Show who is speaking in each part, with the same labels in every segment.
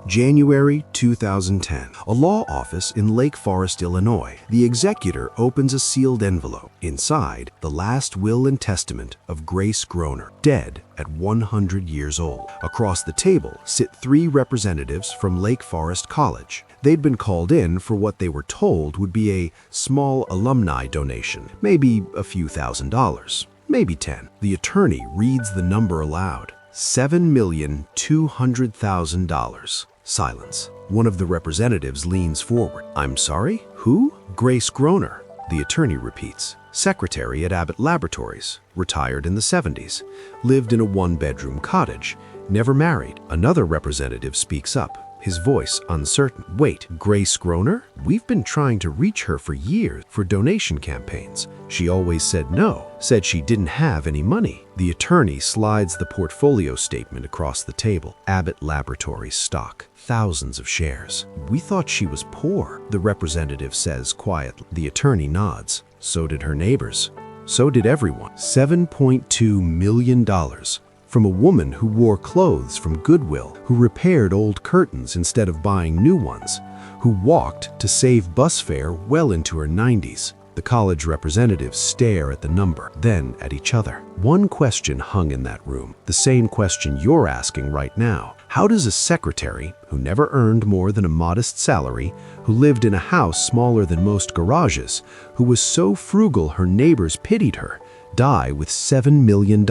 Speaker 1: January 2010. A law office in Lake Forest, Illinois. The executor opens a sealed envelope. Inside, the last will and testament of Grace Groner, dead at 100 years old. Across the table sit 3 representatives from Lake Forest College. They'd been called in for what they were told would be a small alumni donation, maybe a few $1,000s, maybe 10. The attorney reads the number aloud. $7,200,000. Silence. One of the representatives leans forward. "I'm sorry? Who?" "Grace Groner," the attorney repeats. Secretary at Abbott Laboratories, retired in the 70s, lived in a 1-bedroom cottage, never married. Another representative speaks up, his voice uncertain. "Wait, Grace Groner? We've been trying to reach her for years for donation campaigns. She always said no, said she didn't have any money." The attorney slides the portfolio statement across the table. Abbott Laboratories stock, thousands of shares. "We thought she was poor," the representative says quietly. The attorney nods. "So did her neighbors. So did everyone." $7.2 million. From a woman who wore clothes from Goodwill, who repaired old curtains instead of buying new ones, who walked to save bus fare well into her 90s. The college representatives stare at the number, then at each other. One question hung in that room, the same question you're asking right now. How does a secretary, who never earned more than a modest salary, who lived in a house smaller than most garages, who was so frugal her neighbors pitied her, die with $7 million?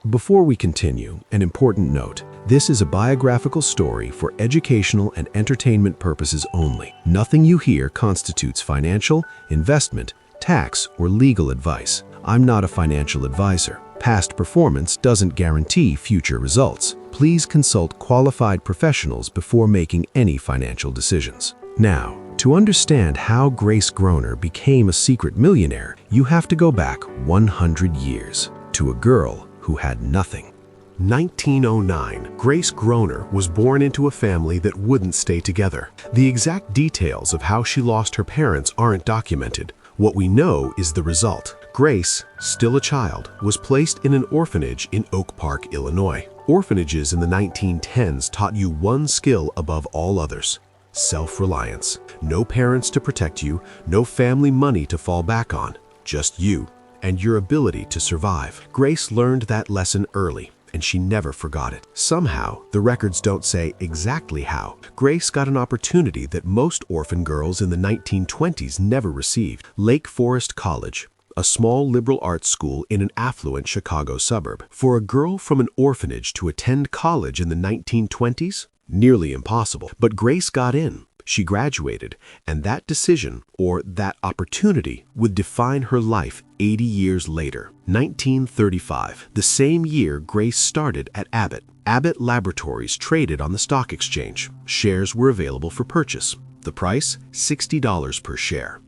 Speaker 1: Before we continue, an important note. This is a biographical story for educational and entertainment purposes only. Nothing you hear constitutes financial, investment, tax, or legal advice. I'm not a financial advisor. Past performance doesn't guarantee future results. Please consult qualified professionals before making any financial decisions. Now, to understand how Grace Groner became a secret millionaire, you have to go back 100 years to a girl who had nothing. 1909, Grace Groner was born into a family that wouldn't stay together. The exact details of how she lost her parents aren't documented. What we know is the result. Grace, still a child, was placed in an orphanage in Oak Park, Illinois. Orphanages in the 1910s taught you one skill above all others: self-reliance. No parents to protect you, no family money to fall back on, just you and your ability to survive. Grace learned that lesson early, and she never forgot it. Somehow, the records don't say exactly how, Grace got an opportunity that most orphan girls in the 1920s never received. Lake Forest College, a small liberal arts school in an affluent Chicago suburb. For a girl from an orphanage to attend college in the 1920s? Nearly impossible. But Grace got in. She graduated, and that decision, or that opportunity, would define her life 80 years later. 1935, the same year Grace started at Abbott. Abbott Laboratories traded on the stock exchange. Shares were available for purchase. The price, $60 per share.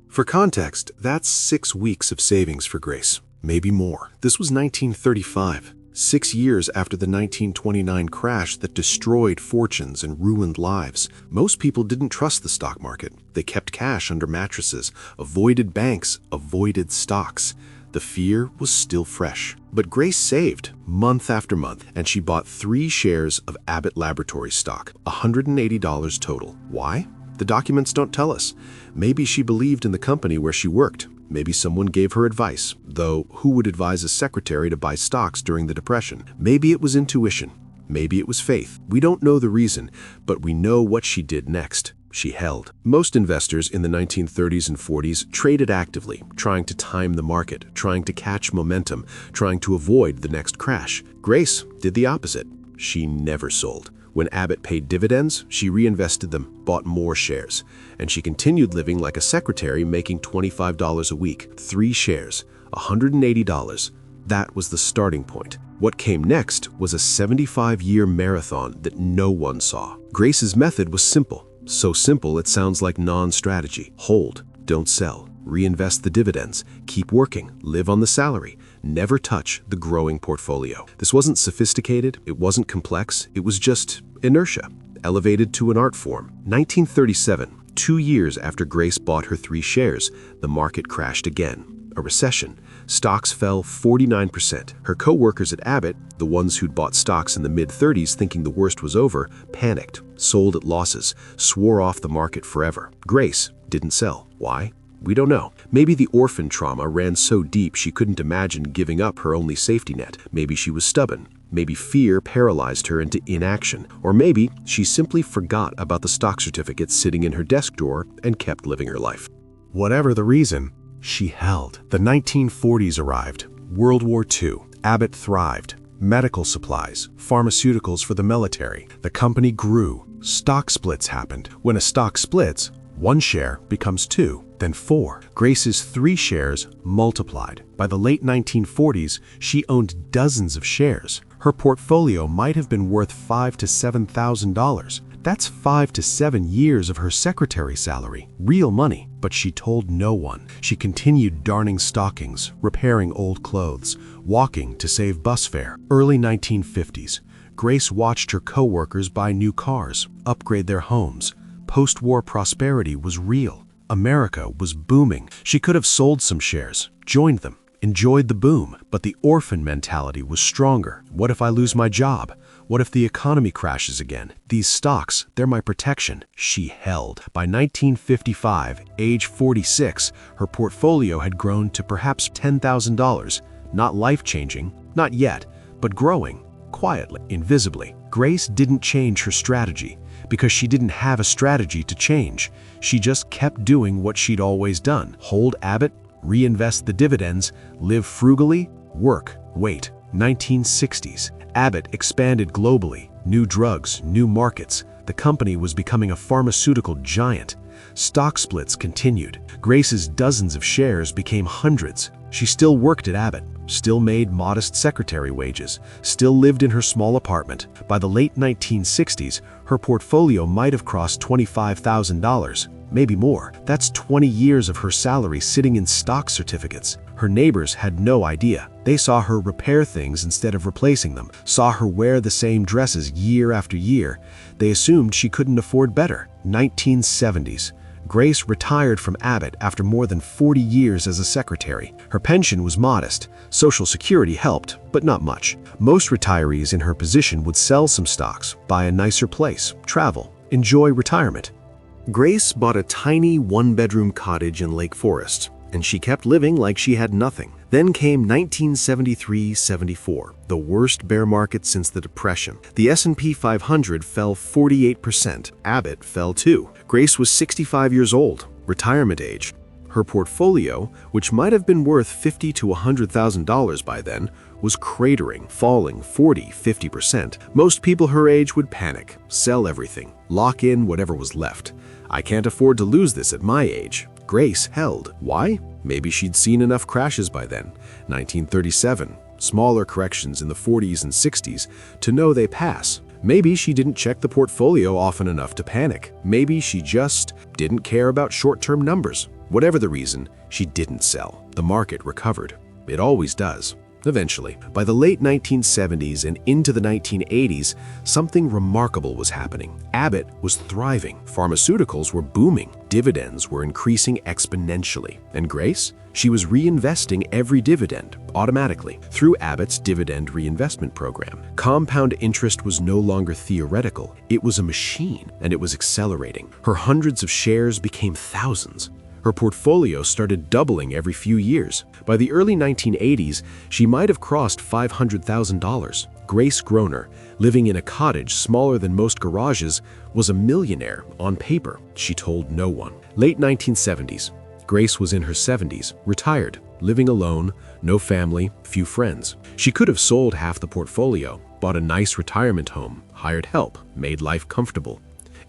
Speaker 1: For context, that's 6 weeks of savings for Grace, maybe more. This was 1935. 6 years after the 1929 crash that destroyed fortunes and ruined lives. Most people didn't trust the stock market. They kept cash under mattresses, avoided banks, avoided stocks. The fear was still fresh. But Grace saved, month after month, and she bought 3 shares of Abbott Laboratories stock, $180 total. Why? The documents don't tell us. Maybe she believed in the company where she worked. Maybe someone gave her advice, though who would advise a secretary to buy stocks during the Depression? Maybe it was intuition. Maybe it was faith. We don't know the reason, but we know what she did next. She held. Most investors in the 1930s and 40s traded actively, trying to time the market, trying to catch momentum, trying to avoid the next crash. Grace did the opposite. She never sold. When Abbott paid dividends, she reinvested them, bought more shares, and she continued living like a secretary making $25 a week. 3 shares, $180. That was the starting point. What came next was a 75-year marathon that no one saw. Grace's method was simple. So simple it sounds like non-strategy. Hold, don't sell. Reinvest the dividends, keep working, live on the salary, never touch the growing portfolio. This wasn't sophisticated, it wasn't complex, it was just inertia, elevated to an art form. 1937, 2 years after Grace bought her 3 shares, the market crashed again. a recession. Stocks fell 49%. Her co-workers at Abbott, the ones who'd bought stocks in the mid-30s thinking the worst was over, panicked, sold at losses, swore off the market forever. Grace didn't sell. Why? We don't know. Maybe the orphan trauma ran so deep she couldn't imagine giving up her only safety net. Maybe she was stubborn. Maybe fear paralyzed her into inaction. Or maybe she simply forgot about the stock certificate sitting in her desk drawer and kept living her life. Whatever the reason, she held. The 1940s arrived. World War II. Abbott thrived. Medical supplies, pharmaceuticals for the military. The company grew. Stock splits happened. When a stock splits, one share becomes two, then four. Grace's 3 shares multiplied. By the late 1940s, she owned dozens of shares. Her portfolio might have been worth $5,000 to $7,000. That's 5 to 7 years of her secretary's salary. Real money. But she told no one. She continued darning stockings, repairing old clothes, walking to save bus fare. Early 1950s. Grace watched her co-workers buy new cars, upgrade their homes. Post-war prosperity was real. America was booming. She could have sold some shares, joined them, enjoyed the boom, but the orphan mentality was stronger. What if I lose my job? What if the economy crashes again? These stocks, they're my protection. She held. By 1955, age 46, her portfolio had grown to perhaps $10,000. Not life-changing, not yet, but growing, quietly, invisibly. Grace didn't change her strategy because she didn't have a strategy to change. She just kept doing what she'd always done. Hold Abbott, reinvest the dividends, live frugally, work, wait. 1960s. Abbott expanded globally. New drugs, new markets. The company was becoming a pharmaceutical giant. Stock splits continued. Grace's dozens of shares became hundreds. She still worked at Abbott, still made modest secretary wages, still lived in her small apartment. By the late 1960s, her portfolio might have crossed $25,000, maybe more. That's 20 years of her salary sitting in stock certificates. Her neighbors had no idea. They saw her repair things instead of replacing them, saw her wear the same dresses year after year. They assumed she couldn't afford better. 1970s. Grace retired from Abbott after more than 40 years as a secretary. Her pension was modest. Social Security helped, but not much. Most retirees in her position would sell some stocks, buy a nicer place, travel, enjoy retirement. Grace bought a tiny one-bedroom cottage in Lake Forest, and she kept living like she had nothing. Then came 1973-74, the worst bear market since the Depression. The S&P 500 fell 48%. Abbott fell too. Grace was 65 years old, retirement age. Her portfolio, which might have been worth $50,000 to $100,000 by then, was cratering, falling 40–50%. Most people her age would panic, sell everything, lock in whatever was left. I can't afford to lose this at my age. Grace held. Why? Maybe she'd seen enough crashes by then. 1937, smaller corrections in the 40s and 60s, to know they pass. Maybe she didn't check the portfolio often enough to panic. Maybe she just didn't care about short-term numbers. Whatever the reason, she didn't sell. The market recovered. It always does. Eventually, by the late 1970s and into the 1980s, something remarkable was happening. Abbott was thriving. Pharmaceuticals were booming. Dividends were increasing exponentially. And Grace? She was reinvesting every dividend, automatically, through Abbott's dividend reinvestment program. Compound interest was no longer theoretical. It was a machine, and it was accelerating. Her hundreds of shares became thousands. Her portfolio started doubling every few years. By the early 1980s, she might have crossed $500,000. Grace Groner, living in a cottage smaller than most garages, was a millionaire on paper. She told no one. Late 1970s. Grace was in her 70s, retired, living alone, no family, few friends. She could have sold half the portfolio, bought a nice retirement home, hired help, made life comfortable.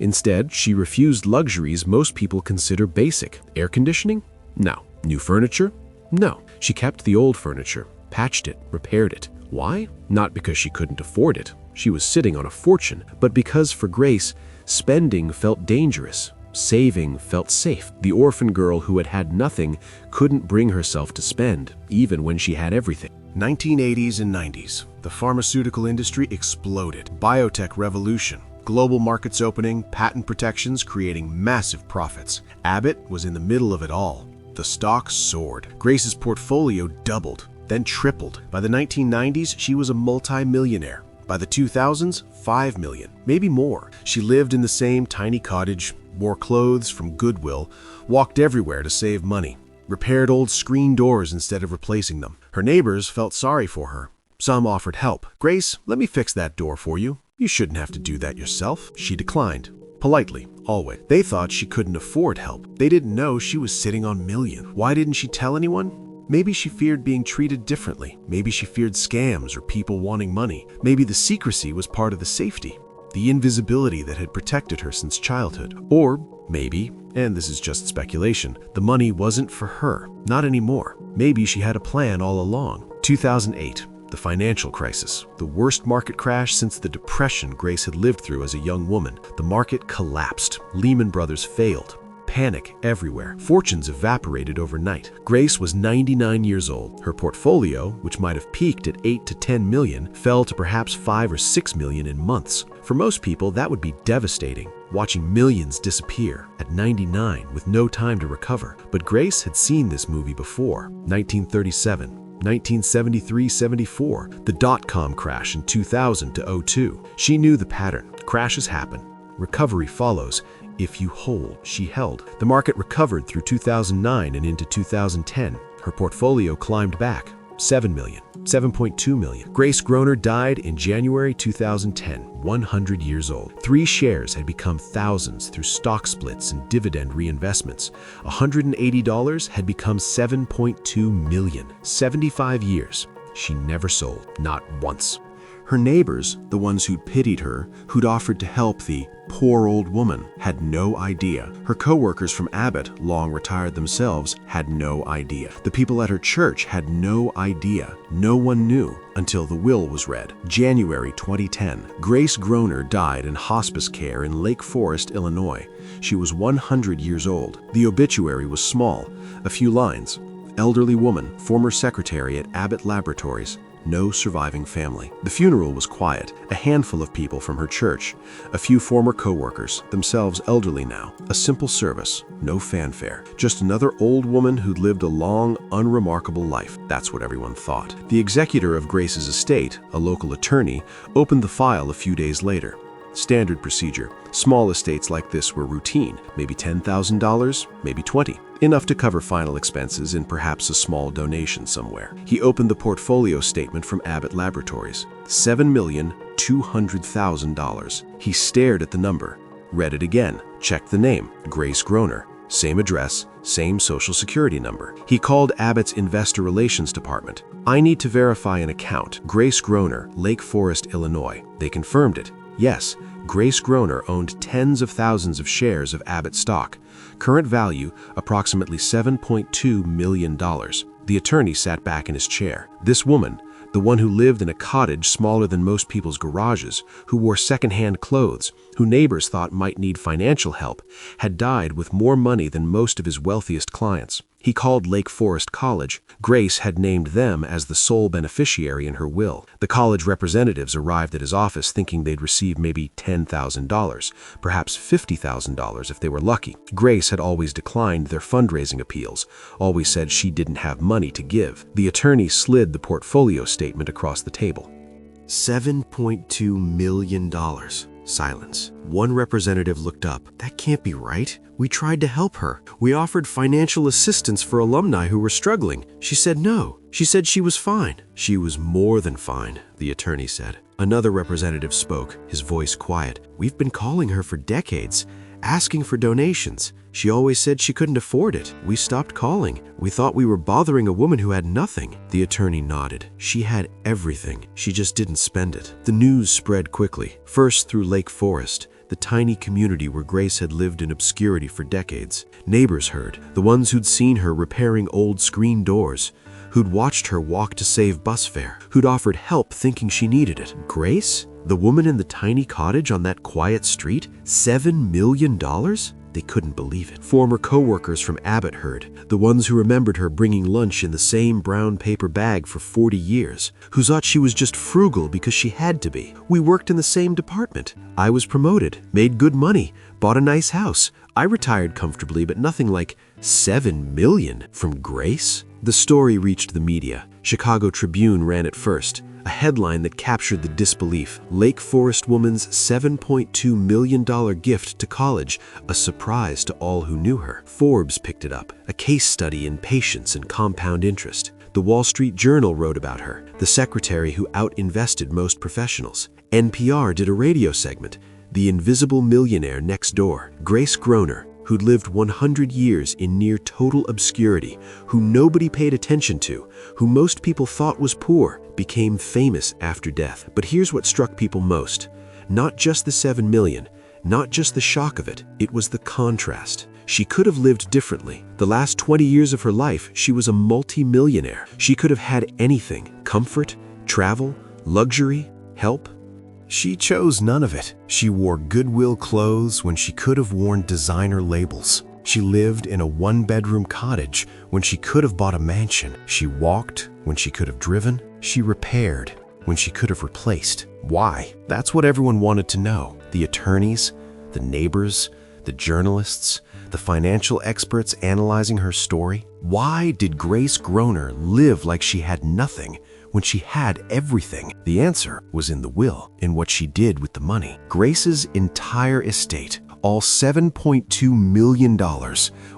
Speaker 1: Instead, she refused luxuries most people consider basic. Air conditioning? No. New furniture? No. She kept the old furniture, patched it, repaired it. Why? Not because she couldn't afford it. She was sitting on a fortune, but because for Grace, spending felt dangerous. Saving felt safe. The orphan girl who had had nothing couldn't bring herself to spend, even when she had everything. 1980s and 90s. The pharmaceutical industry exploded. Biotech revolution. Global markets opening, patent protections creating massive profits. Abbott was in the middle of it all. The stock soared. Grace's portfolio doubled, then tripled. By the 1990s, she was a multi-millionaire. By the 2000s, 5 million, maybe more. She lived in the same tiny cottage, wore clothes from Goodwill, walked everywhere to save money, repaired old screen doors instead of replacing them. Her neighbors felt sorry for her. Some offered help. "Grace, let me fix that door for you. You shouldn't have to do that yourself." She declined. Politely, always. They thought she couldn't afford help. They didn't know she was sitting on millions. Why didn't she tell anyone? Maybe she feared being treated differently. Maybe she feared scams or people wanting money. Maybe the secrecy was part of the safety, the invisibility that had protected her since childhood. Or maybe, and this is just speculation, the money wasn't for her. Not anymore. Maybe she had a plan all along. 2008. The financial crisis, the worst market crash since the depression Grace had lived through as a young woman. The market collapsed. Lehman Brothers failed. Panic everywhere. Fortunes evaporated overnight. Grace was 99 years old. Her portfolio, which might have peaked at 8 to 10 million, fell to perhaps 5 or 6 million in months. For most people, that would be devastating, watching millions disappear at 99 with no time to recover. But Grace had seen this movie before. 1937. 1973-74, the dot-com crash in 2000 to 02. She knew the pattern. Crashes happen. Recovery follows. If you hold, she held. The market recovered through 2009 and into 2010. Her portfolio climbed back. 7 million, 7.2 million. Grace Groner died in January 2010, 100 years old. 3 shares had become thousands through stock splits and dividend reinvestments. $180 had become 7.2 million. 75 years. She never sold, not once. Her neighbors, the ones who'd pitied her, who'd offered to help the poor old woman, had no idea. Her co-workers from Abbott, long retired themselves, had no idea. The people at her church had no idea. No one knew until the will was read. January 2010. Grace Groner died in hospice care in Lake Forest, Illinois. She was 100 years old. The obituary was small, a few lines. Elderly woman, former secretary at Abbott Laboratories. No surviving family. The funeral was quiet. A handful of people from her church, a few former co-workers, themselves elderly now. A simple service, no fanfare. Just another old woman who'd lived a long, unremarkable life. That's what everyone thought. The executor of Grace's estate, a local attorney, opened the file a few days later. Standard procedure. Small estates like this were routine. Maybe $10,000, maybe $20,000. Enough to cover final expenses and perhaps a small donation somewhere. He opened the portfolio statement from Abbott Laboratories. $7,200,000. He stared at the number, read it again, checked the name, Grace Groner. Same address, same social security number. He called Abbott's investor relations department. "I need to verify an account. Grace Groner, Lake Forest, Illinois." They confirmed it. Yes, Grace Groner owned tens of thousands of shares of Abbott stock. Current value, approximately $7.2 million. The attorney sat back in his chair. This woman, the one who lived in a cottage smaller than most people's garages, who wore secondhand clothes, who neighbors thought might need financial help, had died with more money than most of his wealthiest clients. He called Lake Forest College. Grace had named them as the sole beneficiary in her will. The college representatives arrived at his office thinking they'd receive maybe $10,000, perhaps $50,000 if they were lucky. Grace had always declined their fundraising appeals, always said she didn't have money to give. The attorney slid the portfolio statement across the table. $7.2 million. Silence. One representative looked up. "That can't be right. We tried to help her. We offered financial assistance for alumni who were struggling. She said no. She said she was fine." "She was more than fine," the attorney said. Another representative spoke, his voice quiet. "We've been calling her for decades, asking for donations. She always said she couldn't afford it. We stopped calling. We thought we were bothering a woman who had nothing." The attorney nodded. She had everything. She just didn't spend it. The news spread quickly, first through Lake Forest, the tiny community where Grace had lived in obscurity for decades. Neighbors heard, the ones who'd seen her repairing old screen doors, who'd watched her walk to save bus fare, who'd offered help thinking she needed it. Grace? The woman in the tiny cottage on that quiet street? $7 million? They couldn't believe it. Former co-workers from Abbott heard, the ones who remembered her bringing lunch in the same brown paper bag for 40 years, who thought she was just frugal because she had to be. We worked in the same department. I was promoted, made good money, bought a nice house. I retired comfortably, but nothing like $7 million from Grace. The story reached the media. Chicago Tribune ran it first. A headline that captured the disbelief. Lake Forest woman's $7.2 million gift to college, a surprise to all who knew her. Forbes picked it up, a case study in patience and compound interest. The Wall Street Journal wrote about her, the secretary who out-invested most professionals. NPR did a radio segment, The Invisible Millionaire Next Door. Grace Groner, who'd lived 100 years in near total obscurity, who nobody paid attention to, who most people thought was poor, became famous after death. But here's what struck people most. Not just the 7 million, not just the shock of it, it was the contrast. She could have lived differently. The last 20 years of her life, she was a multi-millionaire. She could have had anything: comfort, travel, luxury, help. She chose none of it. She wore Goodwill clothes when she could have worn designer labels. She lived in a one-bedroom cottage when she could have bought a mansion. She walked when she could have driven. She repaired when she could have replaced. Why? That's what everyone wanted to know. The attorneys, the neighbors, the journalists, the financial experts analyzing her story. Why did Grace Groner live like she had nothing when she had everything? The answer was in the will, in what she did with the money. Grace's entire estate, all $7.2 million,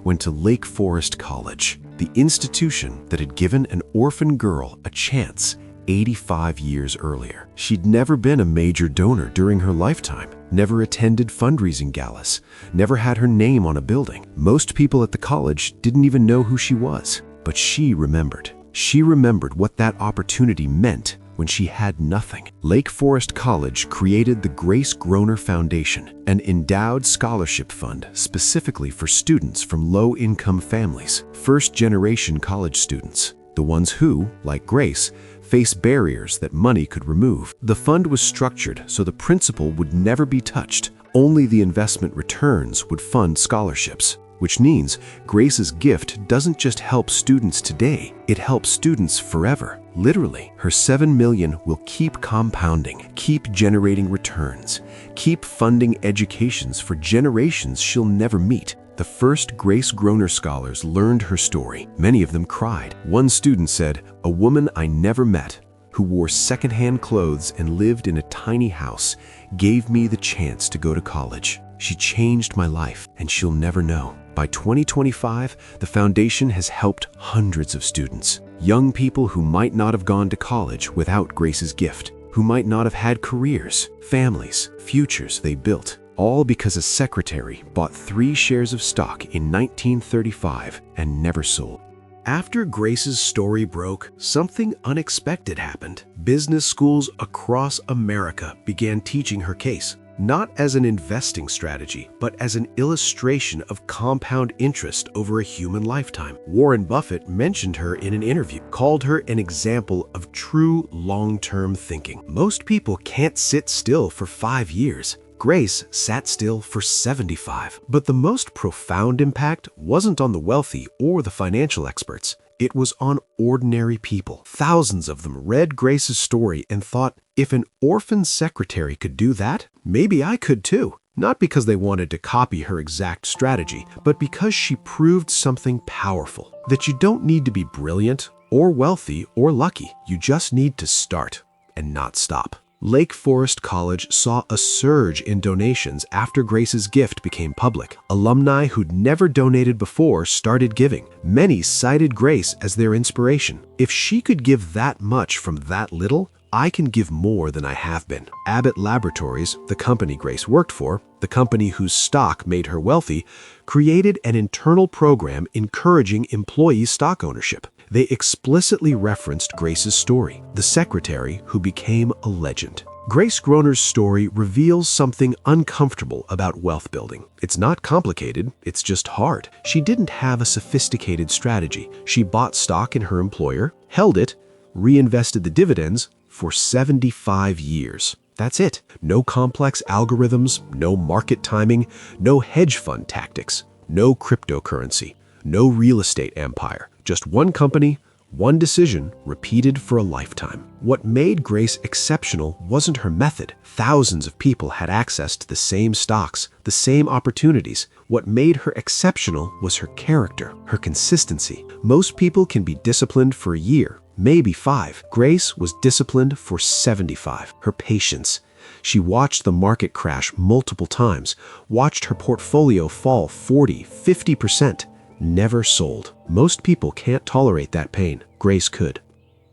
Speaker 1: went to Lake Forest College, the institution that had given an orphan girl a chance 85 years earlier. She'd never been a major donor during her lifetime, never attended fundraising galas, never had her name on a building. Most people at the college didn't even know who she was, but she remembered. She remembered what that opportunity meant when she had nothing. Lake Forest College created the Grace Groner Foundation, an endowed scholarship fund specifically for students from low-income families, first-generation college students, the ones who, like Grace, face barriers that money could remove. The fund was structured so the principal would never be touched. Only the investment returns would fund scholarships. Which means Grace's gift doesn't just help students today, it helps students forever. Literally, her $7 million will keep compounding, keep generating returns, keep funding educations for generations she'll never meet. The first Grace Groner scholars learned her story. Many of them cried. One student said, "A woman I never met, who wore secondhand clothes and lived in a tiny house, gave me the chance to go to college. She changed my life, and she'll never know." By 2025, the foundation has helped hundreds of students, young people who might not have gone to college without Grace's gift, who might not have had careers, families, futures they built, all because a secretary bought 3 shares of stock in 1935 and never sold. After Grace's story broke, something unexpected happened. Business schools across America began teaching her case. Not as an investing strategy, but as an illustration of compound interest over a human lifetime. Warren Buffett mentioned her in an interview, called her an example of true long-term thinking. Most people can't sit still for 5 years. Grace sat still for 75. But the most profound impact wasn't on the wealthy or the financial experts. It was on ordinary people. Thousands of them read Grace's story and thought, if an orphan secretary could do that, maybe I could too. Not because they wanted to copy her exact strategy, but because she proved something powerful. That you don't need to be brilliant or wealthy or lucky. You just need to start and not stop. Lake Forest College saw a surge in donations after Grace's gift became public. Alumni who'd never donated before started giving. Many cited Grace as their inspiration. If she could give that much from that little, I can give more than I have been. Abbott Laboratories, the company Grace worked for, the company whose stock made her wealthy, created an internal program encouraging employee stock ownership. They explicitly referenced Grace's story, the secretary who became a legend. Grace Groner's story reveals something uncomfortable about wealth building. It's not complicated, it's just hard. She didn't have a sophisticated strategy. She bought stock in her employer, held it, reinvested the dividends for 75 years. That's it. No complex algorithms, no market timing, no hedge fund tactics, no cryptocurrency, no real estate empire. Just one company, one decision, repeated for a lifetime. What made Grace exceptional wasn't her method. Thousands of people had access to the same stocks, the same opportunities. What made her exceptional was her character, her consistency. Most people can be disciplined for a year, maybe 5. Grace was disciplined for 75. Her patience. She watched the market crash multiple times, watched her portfolio fall 40, 50%. Never sold. Most people can't tolerate that pain. Grace could.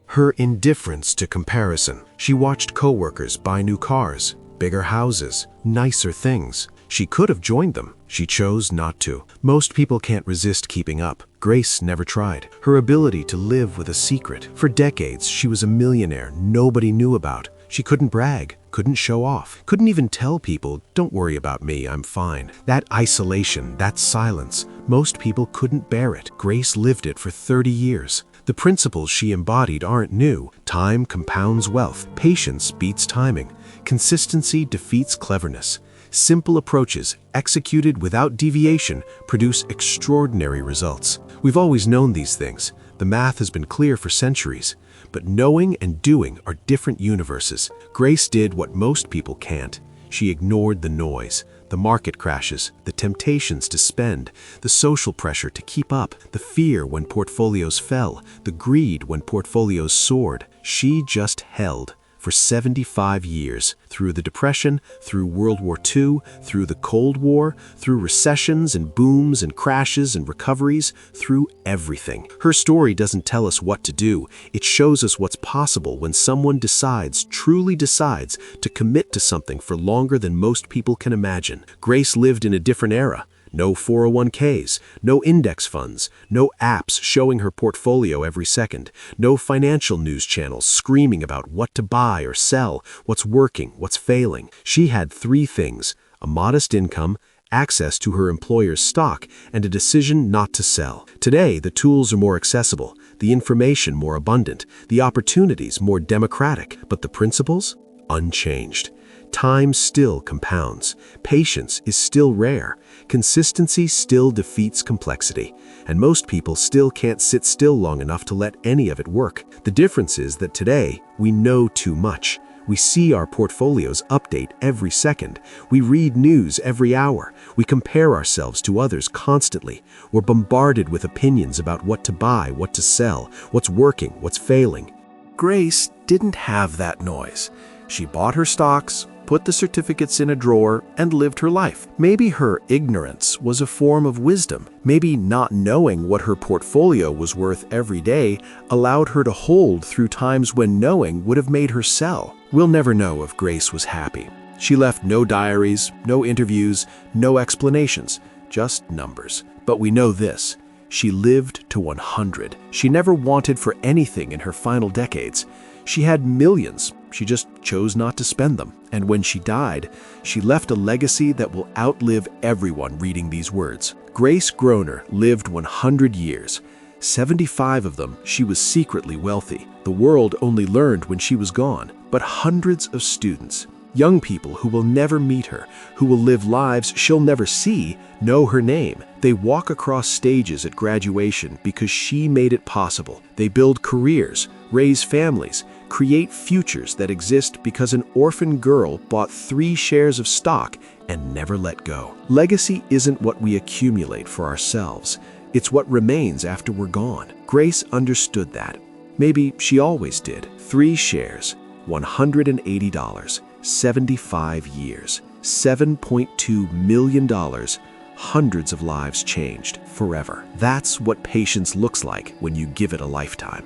Speaker 1: Her indifference to comparison. She watched coworkers buy new cars, bigger houses, nicer things. She could have joined them. She chose not to. Most people can't resist keeping up. Grace never tried. Her ability to live with a secret. For decades, she was a millionaire nobody knew about. She couldn't brag, couldn't show off, couldn't even tell people, "Don't worry about me, I'm fine." That isolation, that silence, most people couldn't bear it. Grace lived it for 30 years. The principles she embodied aren't new. Time compounds wealth. Patience beats timing. Consistency defeats cleverness. Simple approaches, executed without deviation, produce extraordinary results. We've always known these things. The math has been clear for centuries. But knowing and doing are different universes. Grace did what most people can't. She ignored the noise, the market crashes, the temptations to spend, the social pressure to keep up, the fear when portfolios fell, the greed when portfolios soared. She just held. For 75 years, through the Depression, through World War II, through the Cold War, through recessions and booms and crashes and recoveries, through everything. Her story doesn't tell us what to do. It shows us what's possible when someone decides, truly decides, to commit to something for longer than most people can imagine. Grace lived in a different era. No 401ks, no index funds, no apps showing her portfolio every second, no financial news channels screaming about what to buy or sell, what's working, what's failing. She had 3 things: a modest income, access to her employer's stock, and a decision not to sell. Today, the tools are more accessible, the information more abundant, the opportunities more democratic, but the principles? Unchanged. Time still compounds. Patience is still rare. Consistency still defeats complexity. And most people still can't sit still long enough to let any of it work. The difference is that today, we know too much. We see our portfolios update every second. We read news every hour. We compare ourselves to others constantly. We're bombarded with opinions about what to buy, what to sell, what's working, what's failing. Grace didn't have that noise. She bought her stocks, put the certificates in a drawer, and lived her life. Maybe her ignorance was a form of wisdom. Maybe not knowing what her portfolio was worth every day allowed her to hold through times when knowing would have made her sell. We'll never know if Grace was happy. She left no diaries, no interviews, no explanations, just numbers. But we know this: she lived to 100. She never wanted for anything in her final decades. She had millions. She just chose not to spend them. And when she died, she left a legacy that will outlive everyone reading these words. Grace Groner lived 100 years. 75 of them, she was secretly wealthy. The world only learned when she was gone. But hundreds of students, young people who will never meet her, who will live lives she'll never see, know her name. They walk across stages at graduation because she made it possible. They build careers, raise families, create futures that exist because an orphan girl bought 3 shares of stock and never let go. Legacy isn't what we accumulate for ourselves. It's what remains after we're gone. Grace understood that. Maybe she always did. 3 shares, $180, 75 years, $7.2 million, hundreds of lives changed forever. That's what patience looks like when you give it a lifetime.